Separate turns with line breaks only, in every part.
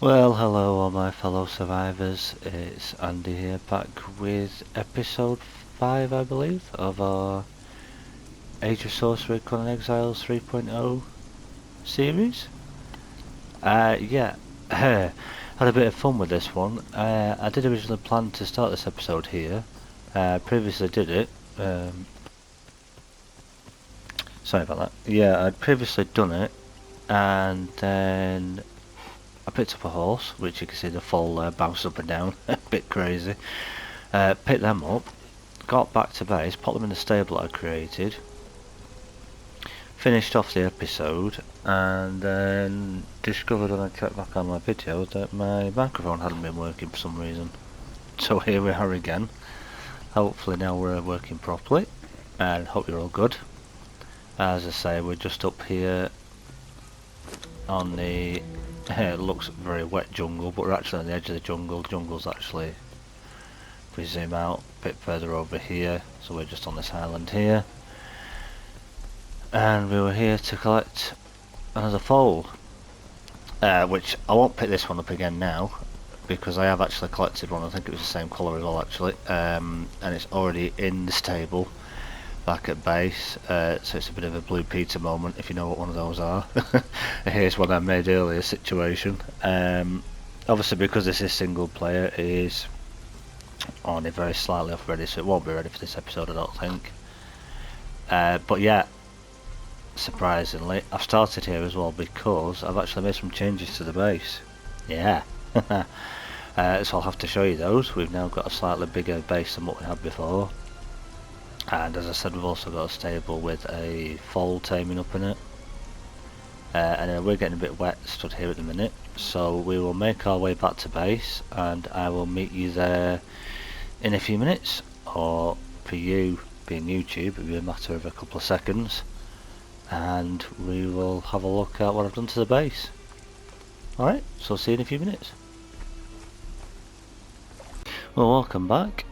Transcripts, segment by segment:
Well, hello all my fellow survivors, it's Andy here back with episode 5 I believe of our Age of Sorcery conan Exiles 3.0 series. Yeah, had a bit of fun with this one. I did originally plan to start this episode here, previously did it, sorry about that, yeah I'd previously done it and then I picked up a horse, which you can see the foal bounce up and down, a bit crazy. Picked them up, got back to base, put them in the stable I created, finished off the episode, and then discovered when I checked back on my video that my microphone hadn't been working for some reason. So here we are again. Hopefully now we're working properly, and hope you're all good. As I say, we're just up here on the it looks very wet jungle, but we're actually on the edge of the jungle. The jungle's actually, if we zoom out a bit further over here, so we're just on this island here. And we were here to collect another foal, which I won't pick this one up again now, because I have actually collected one. I think it was the same colour as well actually, and it's already in the stable back at base, so it's a bit of a Blue Peter moment if you know what one of those are. Here's one I made earlier situation. Obviously because this is single player, it is only very slightly off ready, so it won't be ready for this episode I don't think. But yeah, surprisingly I've started here as well because I've actually made some changes to the base. Yeah. So I'll have to show you those. We've now got a slightly bigger base than what we had before. And as I said, we've also got a stable with a foal taming up in it. And we're getting a bit wet stood here at the minute, so we will make our way back to base and I will meet you there in a few minutes, or for you being YouTube it'll be a matter of a couple of seconds, and we will have a look at what I've done to the base. Alright, so I'll see you in a few minutes. Well, welcome back.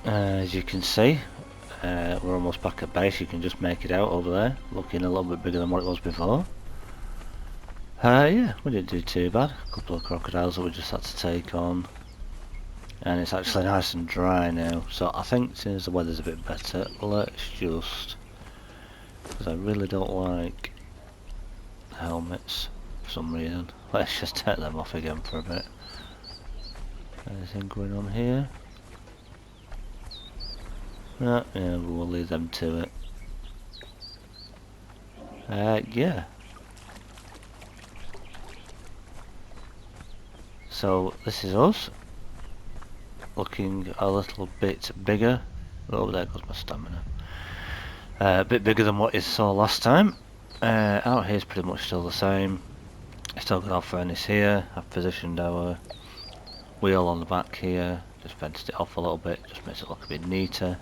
As you can see, we're almost back at base. You can just make it out over there, looking a little bit bigger than what it was before. Yeah, we didn't do too bad. A couple of crocodiles that we just had to take on, and it's actually nice and dry now, so I think since the weather's a bit better, let's just, because I really don't like helmets for some reason, let's just take them off again for a bit. Anything going on here? No, yeah, we'll leave them to it. Yeah. So this is us, looking a little bit bigger. Oh, there goes my stamina. A bit bigger than what you saw last time. Out here is pretty much still the same. Still got our furnace here. I've positioned our wheel on the back here. Just fenced it off a little bit. Just makes it look a bit neater.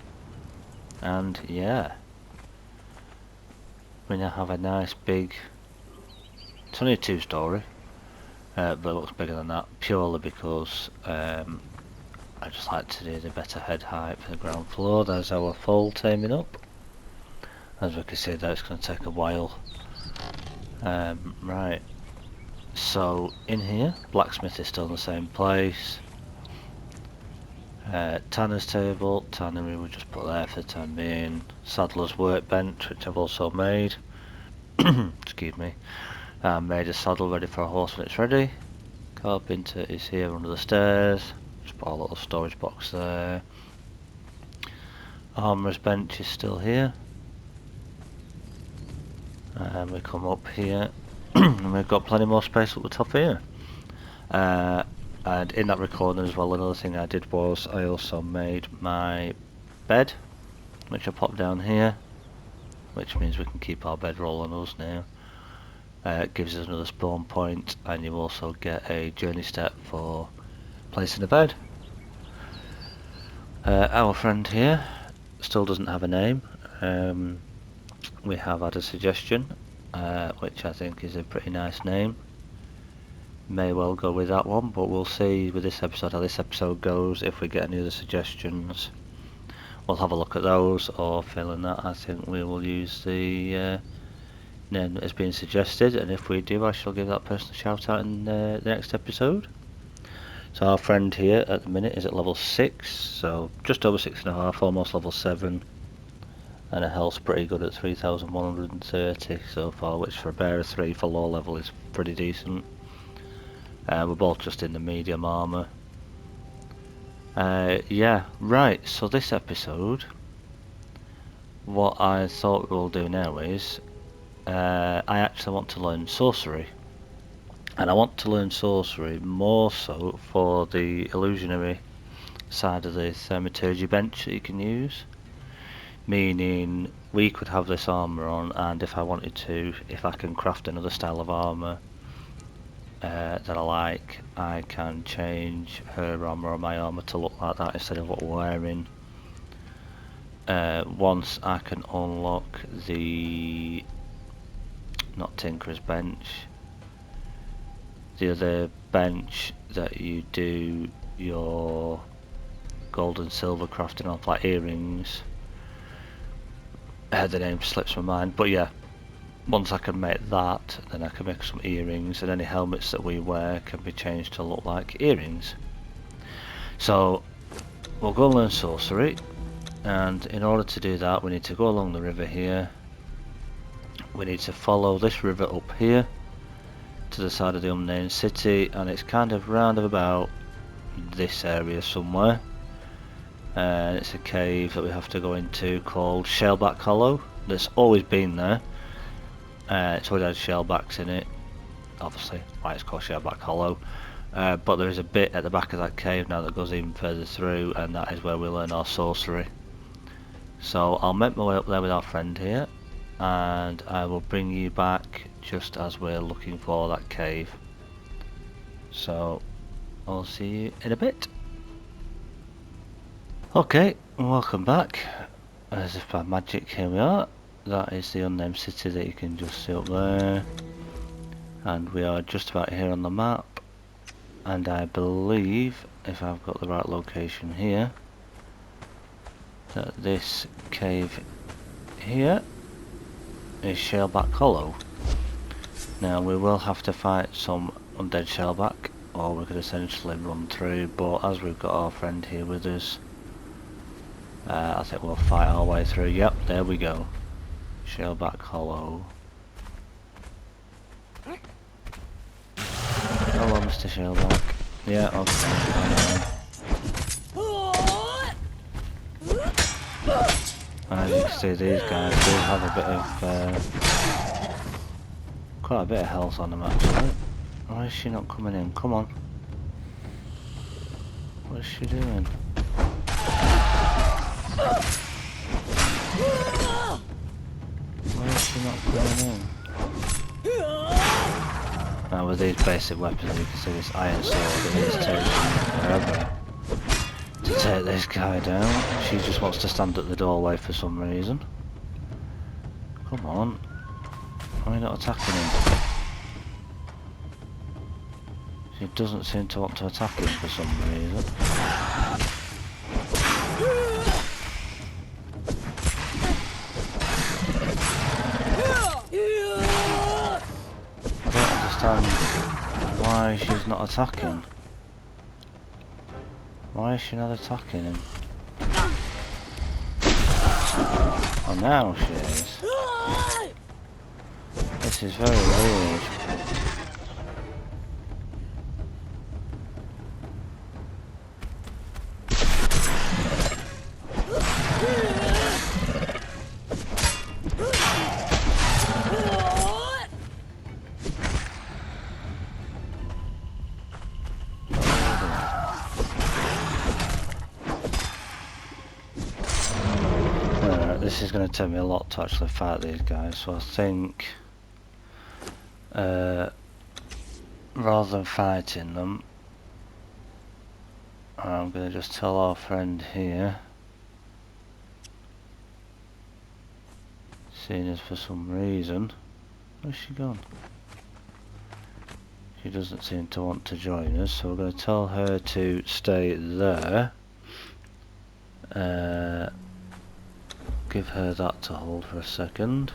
And yeah, we now have a nice big. It's only a 2-story, but it looks bigger than that purely because I just like to do the better head height for the ground floor. There's our foal taming up. As we can see, that's going to take a while. Right, so in here, blacksmith is still in the same place. Tanner's table, tannery we just put there for the time being. Saddler's workbench, which I've also made. Excuse me. Made a saddle ready for a horse when it's ready. Carpenter is here under the stairs. Just put a little storage box there. Armourer's bench is still here. And we come up here and we've got plenty more space at the top here. And in that recording as well, another thing I did was I also made my bed, which I popped down here, which means we can keep our bedroll on us now. It gives us another spawn point, and you also get a journey step for placing a bed. Our friend here still doesn't have a name. We have had a suggestion, which I think is a pretty nice name. May well go with that one, but we'll see with this episode how this episode goes. If we get any other suggestions, we'll have a look at those, or failing that, I think we will use the name that has been suggested, and if we do, I shall give that person a shout out in the next episode. So our friend here at the minute is at level 6, so just over 6.5, almost level 7, and her health's pretty good at 3,130 so far, which for a bearer 3 for low level is pretty decent. We're both just in the medium armour. Yeah, right, so this episode, what I thought we'll do now is, I actually want to learn Sorcery. And I want to learn Sorcery more so for the illusionary side of the thaumaturgy bench that you can use. Meaning, we could have this armour on, and if I wanted to, if I can craft another style of armour that I like, I can change her armour or my armour to look like that instead of what we're wearing. Once I can unlock the, not Tinkerer's bench, the other bench that you do your gold and silver crafting off, like earrings. The name slips my mind, but yeah, once I can make that, then I can make some earrings, and any helmets that we wear can be changed to look like earrings. So we'll go and learn Sorcery, and in order to do that we need to go along the river here. We need to follow this river up here to the side of the unnamed city, and it's kind of round about this area somewhere. And it's a cave that we have to go into called Shellback Hollow. That's always been there. It's always had shellbacks in it, obviously why it's called Shellback Hollow. But there is a bit at the back of that cave now that goes even further through, and that is where we learn our Sorcery. So I'll make my way up there with our friend here, and I will bring you back just as we're looking for that cave. So I'll see you in a bit. Okay, welcome back. As if by magic, here we are. That is the unnamed city that you can just see up there. And we are just about here on the map. And I believe, if I've got the right location here, that this cave here is Shellback Hollow. Now we will have to fight some undead shellback, or we could essentially run through, but as we've got our friend here with us, I think we'll fight our way through. Yep, there we go. Shellback Hollow. Hello, Mr. Shellback. Yeah, okay. As you can see, these guys do have a bit of, quite a bit of health on them actually. Why is she not coming in? Come on. What is she doing? Why is she not coming in? Now with these basic weapons, you can see this iron sword, it is taking forever to take this guy down. She just wants to stand at the doorway for some reason. Come on. Why are you not attacking him? She doesn't seem to want to attack him for some reason. I don't understand why she's not attacking. Why is she not attacking him? Oh, now she is. This is very weird. This is going to take me a lot to actually fight these guys, so I think rather than fighting them, I'm going to just tell our friend here, seeing as for some reason, where's she gone? She doesn't seem to want to join us, so we're going to tell her to stay there. Give her that to hold for a second.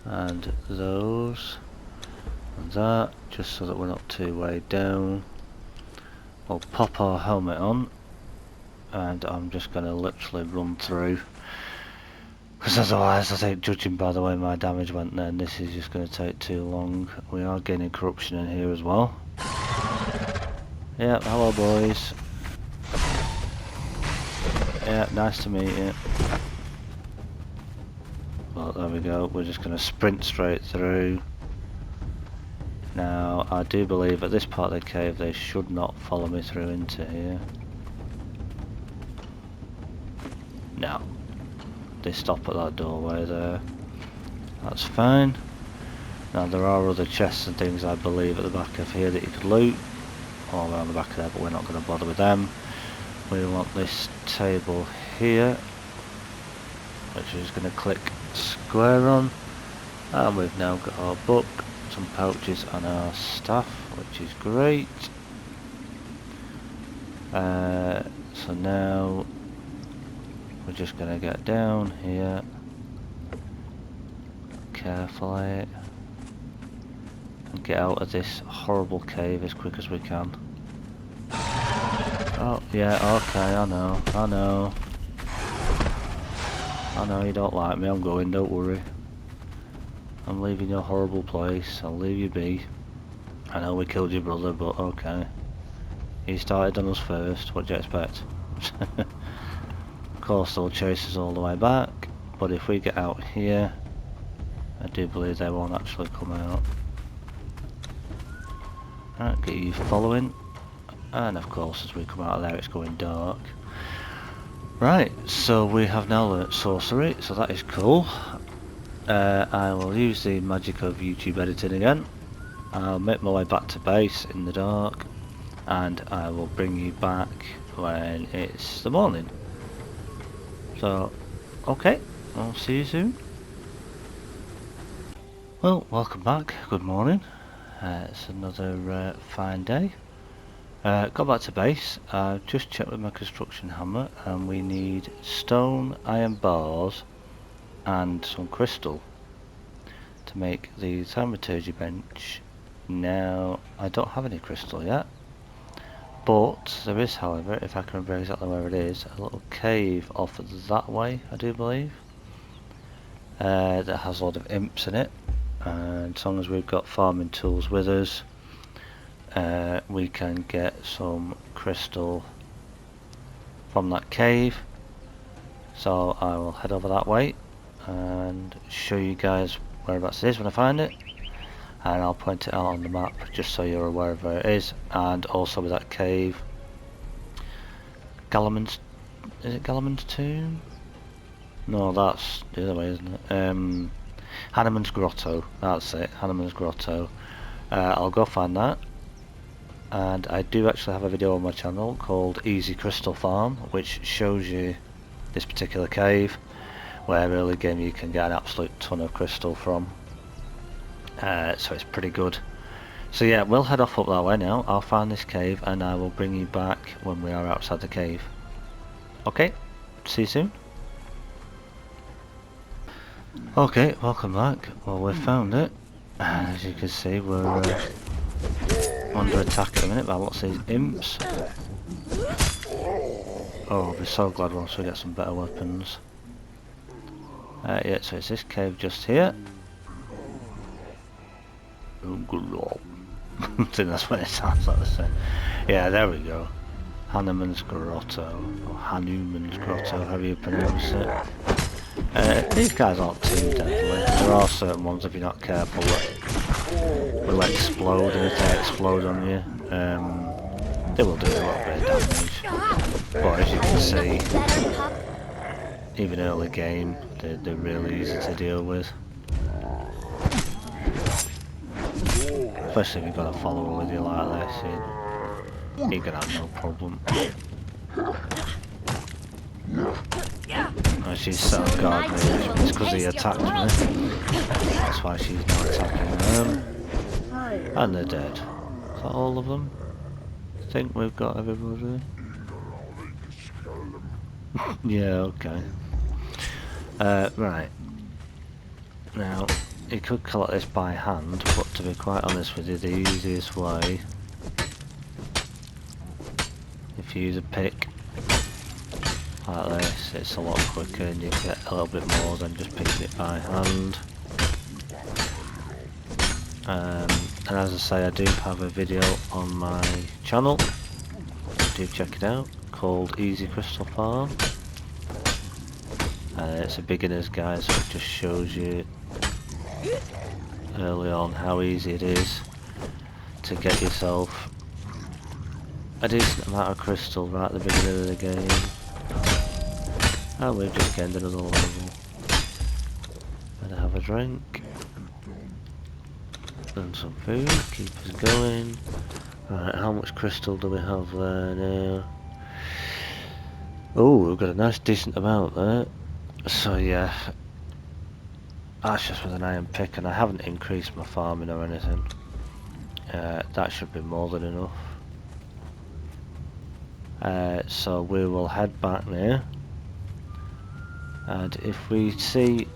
and those and that, just so that we're not too weighed down. We'll pop our helmet on, and I'm just going to literally run through, because otherwise I think, judging by the way my damage went then, this is just going to take too long. We are gaining corruption in here as well. Yeah, hello boys. Yeah, nice to meet you. Well, there we go, we're just going to sprint straight through. Now, I do believe at this part of the cave they should not follow me through into here. No. They stop at that doorway there. That's fine. Now, there are other chests and things I believe at the back of here that you could loot. All around the back of there, but we're not going to bother with them. We want this table here, which we're just going to click square on. And we've now got our book, some pouches and our staff, which is great. So now we're just going to get down here carefully and get out of this horrible cave as quick as we can. Oh yeah, okay, I know you don't like me, I'm going, don't worry. I'm leaving your horrible place, I'll leave you be. I know we killed your brother, but okay. He started on us first, what do you expect? Of course they'll chase us all the way back, but if we get out here, I do believe they won't actually come out. Right, get you following. And of course as we come out of there it's going dark. Right, so we have now learnt sorcery, so that is cool. I will use the magic of YouTube editing again. I'll make my way back to base in the dark, and I will bring you back when it's the morning. So, okay, I'll see you soon. Well, welcome back, good morning. It's another fine day. Got back to base, I've just checked with my construction hammer, and we need stone, iron bars, and some crystal to make the thaumaturgy bench. Now, I don't have any crystal yet, but there is, however, if I can remember exactly where it is, a little cave off that way, I do believe, that has a lot of imps in it, and as long as we've got farming tools with us, we can get some crystal from that cave. So I will head over that way and show you guys whereabouts it is when I find it, and I'll point it out on the map just so you're aware of where it is. And also with that cave, Galaman's, is it Galaman's tomb? No, that's the other way, isn't it? Hanneman's grotto, that's it, Hanneman's grotto. I'll go find that. And I do actually have a video on my channel called Easy Crystal Farm, which shows you this particular cave, where early game you can get an absolute ton of crystal from. So it's pretty good. So yeah, we'll head off up that way now. I'll find this cave and I will bring you back when we are outside the cave. Okay, see you soon. Okay, welcome back. Well, we've found it. As you can see, we're under attack at the minute by lots of these imps. Oh, I'll be so glad once we get some better weapons. Yeah, so it's this cave just here. I think that's what it sounds like to say. Yeah, there we go. Hanneman's grotto, or Hanuman's grotto, however you pronounce it. These guys aren't too deadly. There are certain ones, if you're not careful, that will explode, and if they explode on you, they will do a little bit of damage. But as you can see, even early game, they're really easy to deal with. Especially if you've got a follower with you like this, you're gonna have no problem. Oh, she's so guarding me, it's because he attacked me. That's why she's not attacking them. And they're dead. Is that all of them? I think we've got everybody. Yeah, okay. Right. Now, you could collect this by hand, but to be quite honest with you, the easiest way, if you use a pick like this, it's a lot quicker and you get a little bit more than just picking it by hand. And as I say, I do have a video on my channel, do check it out, called Easy Crystal Farm. It's a beginner's guide, so it just shows you early on how easy it is to get yourself a decent amount of crystal right at the beginning of the game. And we've just gained another level. And have a drink. And some food, keep us going. Right, how much crystal do we have there now? Oh, we've got a nice decent amount there. So yeah, that's just with an iron pick, and I haven't increased my farming or anything. That should be more than enough. So we will head back now. And if we see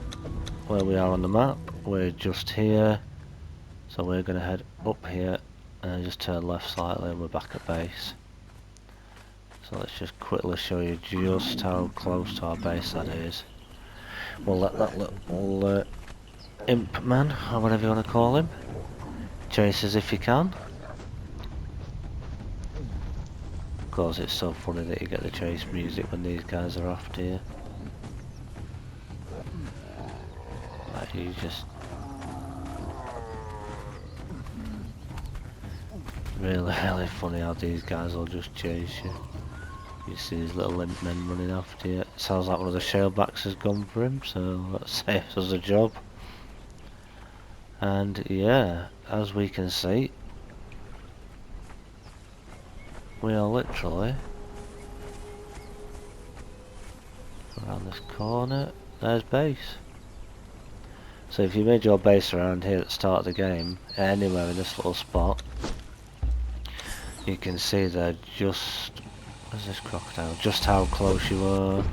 where we are on the map, we're just here. So we're going to head up here and just turn left slightly and we're back at base. So let's just quickly show you just how close to our base that is. We'll let that little imp man, or whatever you want to call him, chase us if he can. Of course, it's so funny that you get the chase music when these guys are after you. Like you just really funny how these guys will just chase you. You see these little limp men running after you. It sounds like one of the shellbacks has gone for him, so that saves us a job. And yeah, as we can see, we are literally around this corner. There's base. So if you made your base around here at the start of the game, anywhere in this little spot, you can see there just... Where's this crocodile? Just how close you are.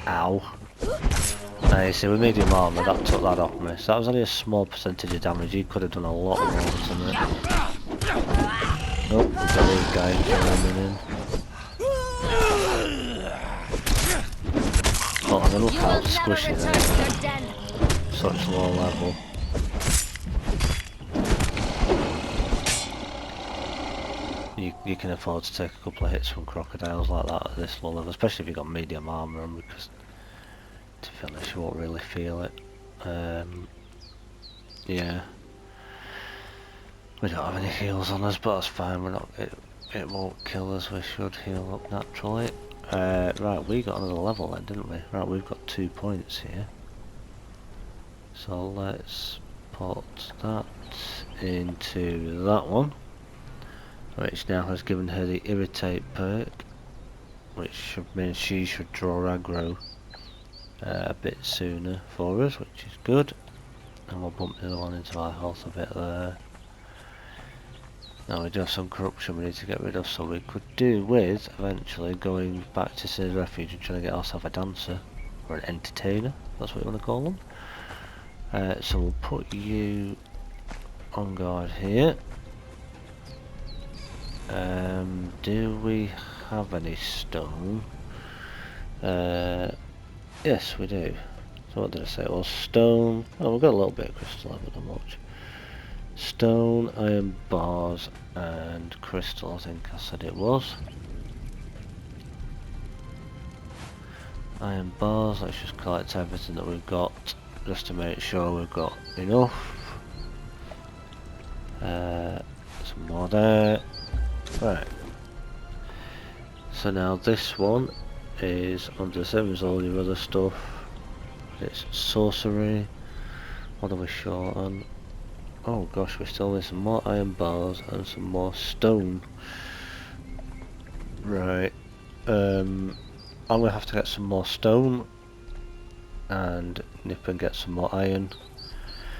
Ow. Now you see, with medium armour, that took that off me. So that was only a small percentage of damage. You could have done a lot more than it. Oh, we've got these guys coming in. Oh, I mean, look how squishy they are. Such low level. You can afford to take a couple of hits from crocodiles like that at this low level, especially if you've got medium armour on, because to be honest you won't really feel it. Yeah. We don't have any heals on us, but that's fine, we're not, it won't kill us, we should heal up naturally. Right, we got another level then, didn't we? Right, we've got 2 points here. So let's put that into that one, which now has given her the irritate perk, which means she should draw aggro a bit sooner for us, which is good. And we'll bump the other one into our health a bit there. Now we do have some corruption we need to get rid of, so we could do with eventually going back to Sinner's Refuge and trying to get ourselves a dancer, or an entertainer, that's what you want to call them. So we'll put you on guard here. Do we have any stone? Yes, we do. So what did I say? Well, stone. Oh, we've got a little bit of crystal, but not much. Stone, iron bars, and crystal. I think I said it was. Iron bars. Let's just collect everything that we've got, just to make sure we've got enough. Some more there. Right. So now this one is under the same as all your other stuff. It's sorcery. What are we short on? Oh gosh, we still need some more iron bars and some more stone. Right. I'm gonna have to get some more stone and nip and get some more iron.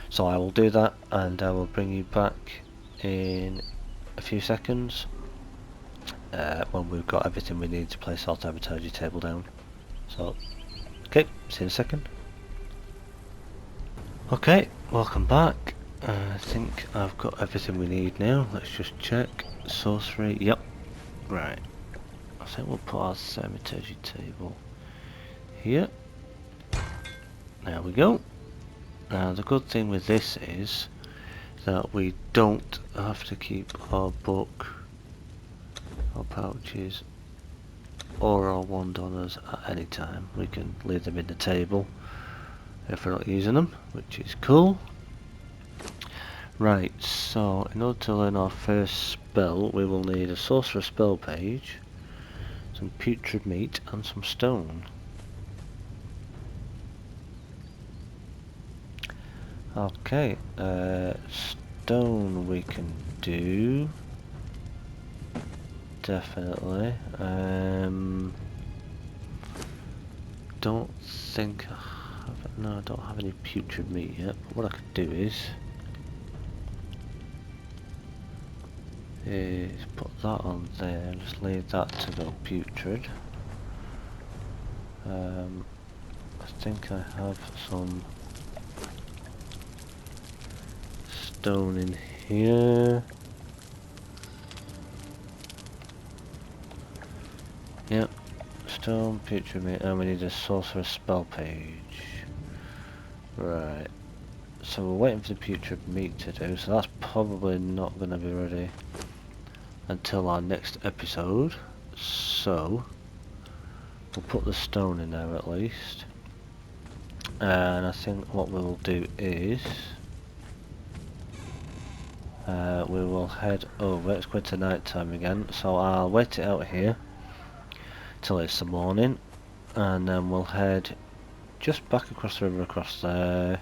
So I will do that and I will bring you back in a few seconds when we've got everything we need to place our sabotage table down. So, okay, see you in a second. Okay, Welcome back. I think I've got everything we need now. Let's just check. Sorcery, yep. Right. I think we'll put our thaumaturgy table here. There we go. Now the good thing with this is that we don't have to keep our book, our pouches, or our wand on us at any time. We can leave them in the table if we're not using them, which is cool. Right, so in order to learn our first spell, we will need a sorcerer spell page, some putrid meat, and some stone. Okay, stone we can do, definitely. Don't think I have, no, I don't have any putrid meat yet, but what I could do is put that on there, just leave that to go putrid. I think I have some stone in here. Yep, stone, putrid meat, and we need a sorcerer spell page. Right, so we're waiting for the putrid meat to do, so that's probably not going to be ready until our next episode, so we'll put the stone in there at least. And I think what we will do is we will head over. It's going to night time again, so I'll wait it out here till it's the morning, and then we'll head just back across the river across there,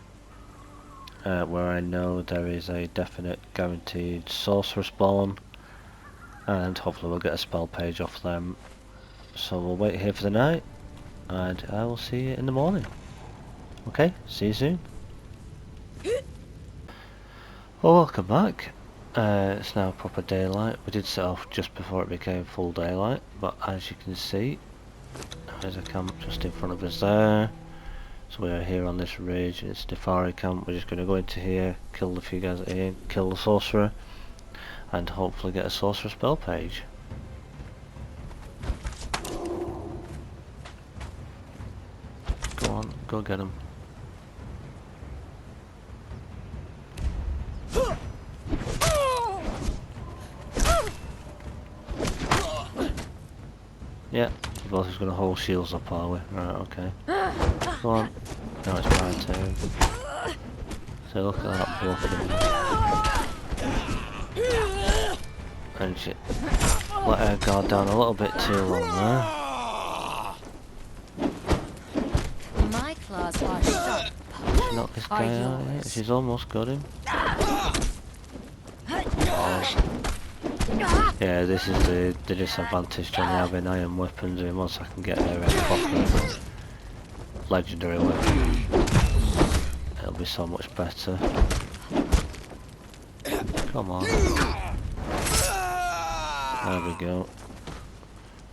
where I know there is a definite guaranteed sorcerer spawn, and hopefully we'll get a spell page off them. So we'll wait here for the night, and I will see you in the morning. Okay, see you soon. Well, welcome back. It's now proper daylight. We did set off just before it became full daylight, but as you can see, there's a camp just in front of us there. So we are here on this ridge, it's Defari camp. We're just going to go into here, kill the few guys here, kill the sorcerer, and hopefully get a sorcerer spell page. Go on, go get him. Yeah, we're both just going to hold shields up, are we? Right, okay. Go on. Now it's my turn. So look at that bluffing. And she let her guard down a little bit too long there.
My claws are sharp.
She knocked this guy out, yeah. She's almost got him. Oh. Yeah, this is the disadvantage to having iron weapons. And once I can get her a proper legendary weapon, it'll be so much better. Come on. There we go.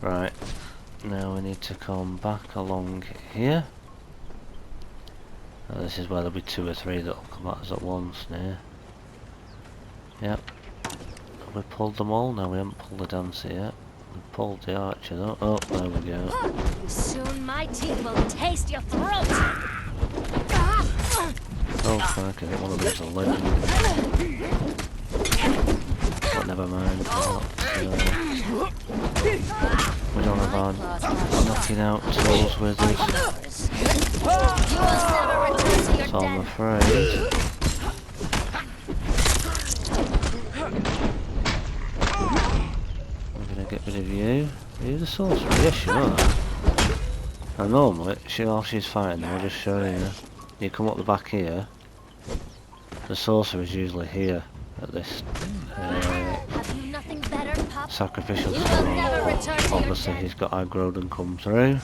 Right, now we need to come back along here. Now this is where there'll be 2 or 3 that'll come at us at once now. Yep. Have we pulled them all? No, we haven't pulled the dancer yet. We pulled the archer though. Oh, there we go.
Soon my teeth will taste your throat.
Oh, fuck, I think one of them's a legend. But never mind. We don't have our knocking out tools with us. So I'm afraid we're going to get rid of you. Are you the sorcerer? Yes, you are. And normally, while she's fighting, I'll just show you. You come up the back here. The sorcerer is usually here at this sacrificial stone. Obviously, he's got aggroed and come through.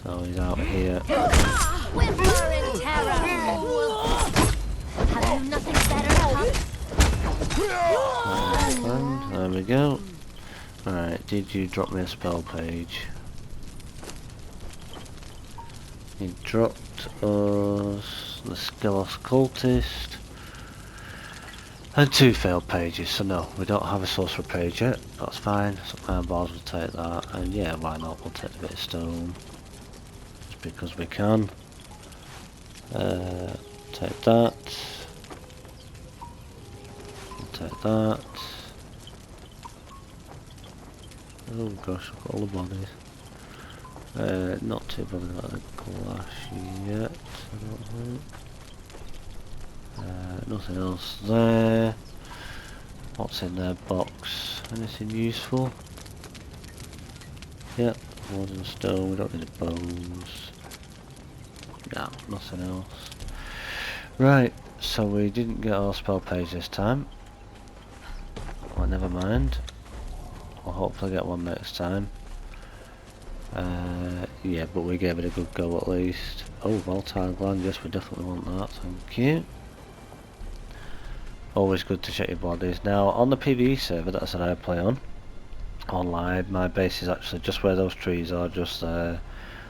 So he's out here. There we go. Alright, did you drop me a spell page? You dropped us the Skelos Cultist. And 2 failed pages, so no, we don't have a sorcerer page yet. That's fine. Some iron bars will take that, and yeah, why not? We'll take a bit of stone, just because we can. Take that. We'll take that. Oh gosh, I've got all the bodies. Not too bothered about the glass yet, I don't think. Nothing else there. What's in their box? Anything useful? Yep, wood and stone. We don't need the bones. No, nothing else. Right, so we didn't get our spell page this time. Well, never mind. We'll hopefully get one next time. Yeah, but we gave it a good go at least. Oh, volatile gland, yes, we definitely want that, thank you. Always good to check your bodies. Now, on the PvE server that I said I play on, online, my base is actually just where those trees are, just there.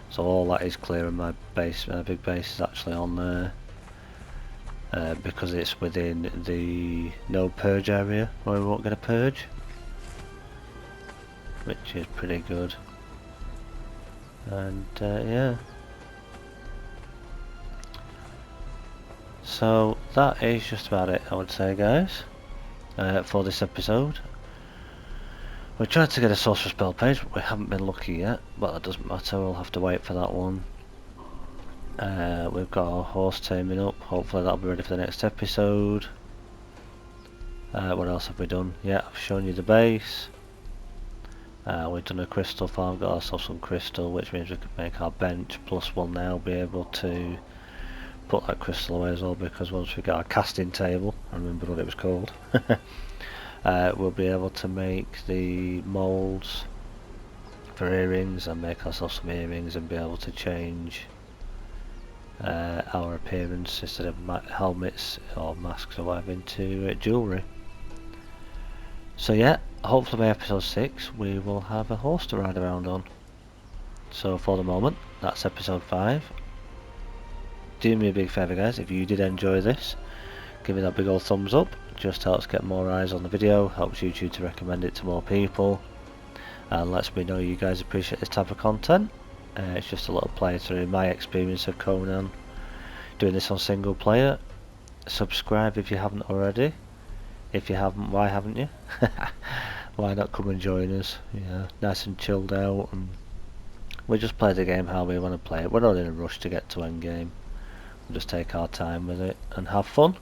So all that is clear, and my base, my big base is actually on there. Because it's within the no purge area, where we won't get a purge. Which is pretty good. And yeah. So that is just about it, I would say, guys, for this episode. We tried to get a sorcerer spell page, but we haven't been lucky yet. But that doesn't matter, we'll have to wait for that one. We've got our horse taming up, hopefully that'll be ready for the next episode. What else have we done? Yeah, I've shown you the base. We've done a crystal farm, got ourselves some crystal, which means we can make our bench, plus we'll now be able to put that crystal away as well, because once we get our casting table, I remember what it was called, we'll be able to make the moulds for earrings and make ourselves some earrings and be able to change our appearance instead of helmets or masks or whatever into jewellery. So yeah, hopefully by episode 6 we will have a horse to ride around on. So for the moment, that's episode 5. Do me a big favour, guys, if you did enjoy this, give me that big old thumbs up. Just helps get more eyes on the video, helps YouTube to recommend it to more people, and lets me know you guys appreciate this type of content. It's just a little playthrough, my experience of Conan, doing this on single player. Subscribe if you haven't already. If you haven't, why haven't you? Why not come and join us? Yeah, nice and chilled out, and we just play the game how we want to play it. We're not in a rush to get to end game. We'll just take our time with it and have fun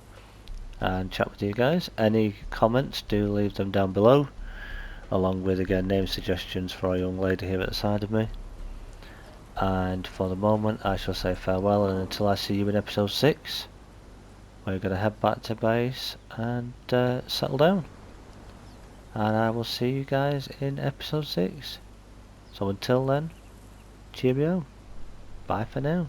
and chat with you guys. Any comments, do leave them down below, along with again name suggestions for our young lady here at the side of me. And for the moment I shall say farewell, and until I see you in episode 6, we're going to head back to base and settle down. And I will see you guys in episode 6. So until then, cheerio. Bye for now.